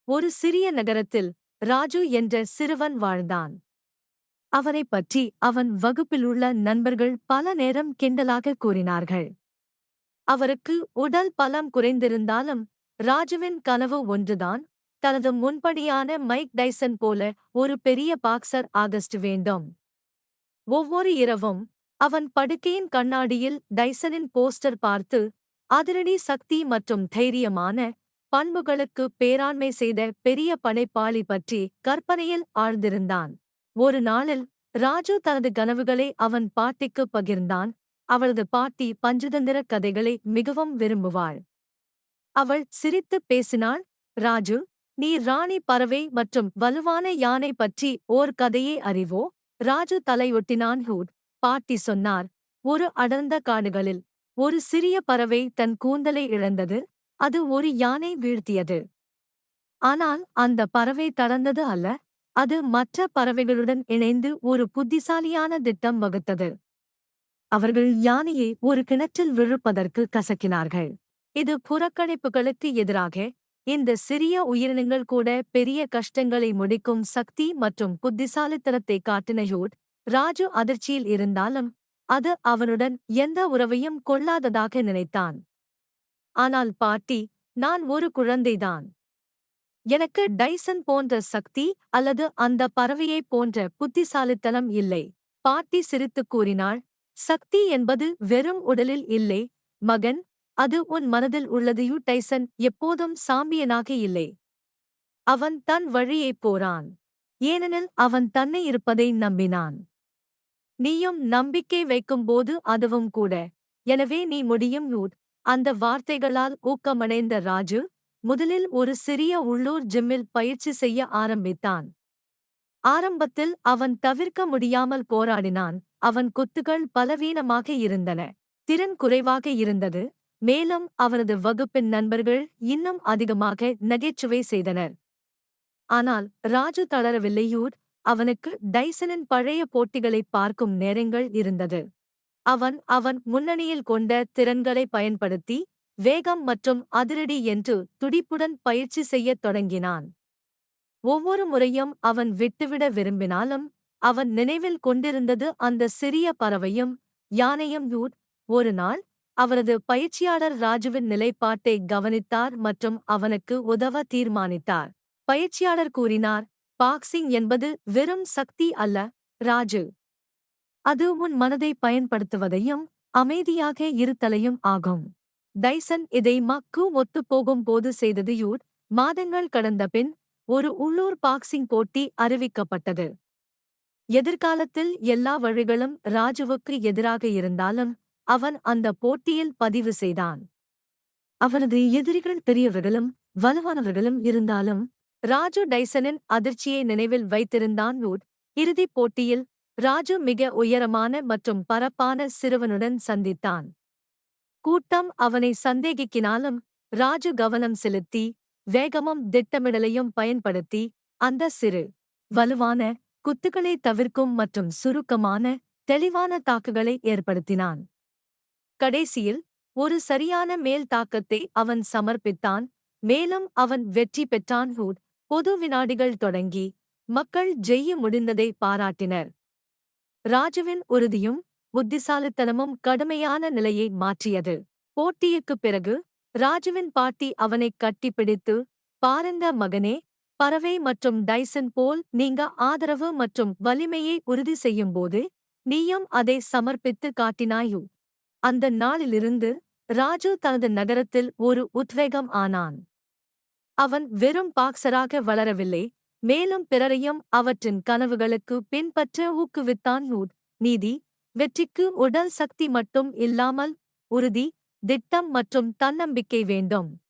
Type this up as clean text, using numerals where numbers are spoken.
ஒரு சிறிய நகரத்தில் ராஜு என்ற சிறுவன் வாழ்ந்தான். அவனைப் பற்றி அவன் வகுப்பிலுள்ள நண்பர்கள் பல நேரம் கிண்டலாக கூறினார்கள். அவருக்கு உடல் பலம் குறைந்திருந்தாலும் ராஜுவின் கனவு ஒன்றுதான், தனது முன்படியான மைக் டைசன் போல ஒரு பெரிய பாக்சர் ஆகஸ்ட் வேண்டும். ஒவ்வொரு இரவும் அவன் படுக்கையின் கண்ணாடியில் டைசனின் போஸ்டர் பார்த்து அதிரடி சக்தி மற்றும் தைரியமான பண்புகளுக்கு பேராண்மை செய்த பெரிய படைப்பாளி பற்றி கற்பனையில் ஆழ்ந்திருந்தான். ஒரு நாளில் ராஜு தனது கனவுகளை அவன் பாட்டிக்கு பகிர்ந்தான். அவளது பாட்டி பஞ்சதந்திர கதைகளை மிகவும் விரும்புவாள். அவள் சிரித்துப் பேசினாள். ராஜு, நீ ராணி பறவை மற்றும் வலுவான யானை பற்றி ஓர் கதையை அறிவோ? ராஜு தலையொட்டினான். ஹூட், பாட்டி சொன்னார். ஒரு அடர்ந்த காடுகளில் ஒரு சிறிய பறவை தன் கூந்தலை இழந்தது. அது ஒரு யானை வீழ்த்தியது. ஆனால் அந்த பறவை தளர்ந்தது அல்ல. அது மற்ற பறவைகளுடன் இணைந்து ஒரு புத்திசாலியான திட்டம் வகுத்தது. அவர்கள் யானையை ஒரு கிணற்றில் விழுப்பதற்கு கசக்கினார்கள். இது புறக்கணிப்புகளுக்கு எதிராக இந்த சிறிய உயிரினங்கள் கூட பெரிய கஷ்டங்களை முடிக்கும் சக்தி மற்றும் புத்திசாலித்தனத்தை காட்டின. ஹூட், ராஜு அதிர்ச்சியில் இருந்தாலும் அது அவனுடன் எந்த உறவையும் கொள்ளாததாக நினைத்தான். ஆனால் பாட்டி, நான் ஒரு குழந்தைதான். எனக்கு டைசன் போன்ற சக்தி அல்லது அந்த பறவையைப் போன்ற புத்திசாலித்தனம் இல்லை. பாட்டி சிரித்துக் கூறினாள். சக்தி என்பது வெறும் உடலில் இல்லை மகன், அது உன் மனதில் உள்ளது. டைசன் எப்போதும் சாம்பியனாக இல்லை. அவன் தன் வழியைப் போறான். ஏனெனில் அவன் தன்னை இருப்பதை நம்பினான். நீயும் நம்பிக்கை வைக்கும்போது அதுவும் கூட. எனவே நீ முடியும். ஹூட், அந்த வார்த்தைகளால் ஊக்கமடைந்த ராஜு முதலில் ஒரு சிறிய உள்ளூர் ஜிம்மில் பயிற்சி செய்ய ஆரம்பித்தான். ஆரம்பத்தில் அவன் தவிர்க்க முடியாமல் போராடினான். அவன் குத்துகள் பலவீனமாக இருந்தன. திறன் குறைவாக இருந்தது. மேலும் அவனது வகுப்பின் நண்பர்கள் இன்னும் அதிகமாக நகைச்சுவை செய்தனர். ஆனால் ராஜு தளரவில்லை. ஹூட், அவனுக்கு டைசனின் பழைய போட்டிகளைப் பார்க்கும் நேரங்கள் இருந்தது. அவன் முன்னணியில் கொண்ட திறன்களை பயன்படுத்தி வேகம் மற்றும் அதிரடி என்று துடிப்புடன் பயிற்சி செய்யத் தொடங்கினான். ஒவ்வொரு முறையும் அவன் விட்டுவிட விரும்பினாலும் அவன் நினைவில் கொண்டிருந்தது அந்த சிறிய பறவையும் யானையும். ஹூட், ஒரு நாள் அவரது பயிற்சியாளர் ராஜுவின் நிலைப்பாட்டை கவனித்தார் மற்றும் அவனுக்கு உதவ தீர்மானித்தார். பயிற்சியாளர் கூறினார், பாக்ஸிங் என்பது வெறும் சக்தி அல்ல ராஜு. அது உன் மனதை பயன்படுத்துவதையும் அமைதியாக இருத்தலையும் ஆகும். டைசன் இதை மக்கு ஒத்துப்போகும் போது செய்தது. ஹூட், மாதங்கள் கடந்த பின் ஒரு உள்ளூர் பாக்ஸிங் போட்டி அறிவிக்கப்பட்டது. எதிர்காலத்தில் எல்லா வழிகளும் ராஜுவுக்கு எதிராக இருந்தாலும் அவன் அந்த போட்டியில் பதிவு செய்தான். அவனது எதிரிகள் பெரியவர்களும் வலுவானவர்களும் இருந்தாலும் ராஜு டைசனின் அதிர்ச்சியை நினைவில் வைத்திருந்தான். ஹூட், இறுதிப் போட்டியில் ராஜு மிக உயரமான மற்றும் பரப்பான சிறுவனுடன் சந்தித்தான். கூட்டம் அவனை சந்தேகிக்கினாலும் ராஜு கவனம் செலுத்தி வேகமும் திட்டமிடலையும் பயன்படுத்தி அந்த சிறு வலுவான குத்துக்களை தவிர்க்கும் மற்றும் சுருக்கமான தெளிவான தாக்குகளை ஏற்படுத்தினான். கடைசியில் ஒரு சரியான மேல் தாக்கத்தை அவன் சமர்ப்பித்தான். மேலும் அவன் வெற்றி பெற்றான். ஹூட், பொது வினாடிகள் தொடங்கி மக்கள் ஜெய்ய முடிந்ததை பாராட்டினர். ராஜுவின் உறுதியும் புத்திசாலித்தனமும் கடுமையான நிலையை மாற்றியது. போட்டிக்குப் பிறகு ராஜுவின் பாட்டி அவனைக் கட்டிப்பிடித்து, பாருங்க மகனே, பறவை மற்றும் டைசன் போல் நீங்க ஆதரவு மற்றும் வலிமையை உறுதி செய்யும்போது நீயும் அதை சமர்ப்பித்து காட்டினாயு. அந்த நாளிலிருந்து ராஜு தனது நகரத்தில் ஒரு உத்வேகம் ஆனான். அவன் வெறும் பாக்சராக வளரவில்லை, மேலும் பிறரையும் அவற்றின் கனவுகளுக்கு பின்பற்ற ஊக்குவித்தான். ஹூட், நீதி, வெற்றிக்கு உடல் சக்தி மட்டும் இல்லாமல் உறுதி, திட்டம் மற்றும் தன்னம்பிக்கை வேண்டும்.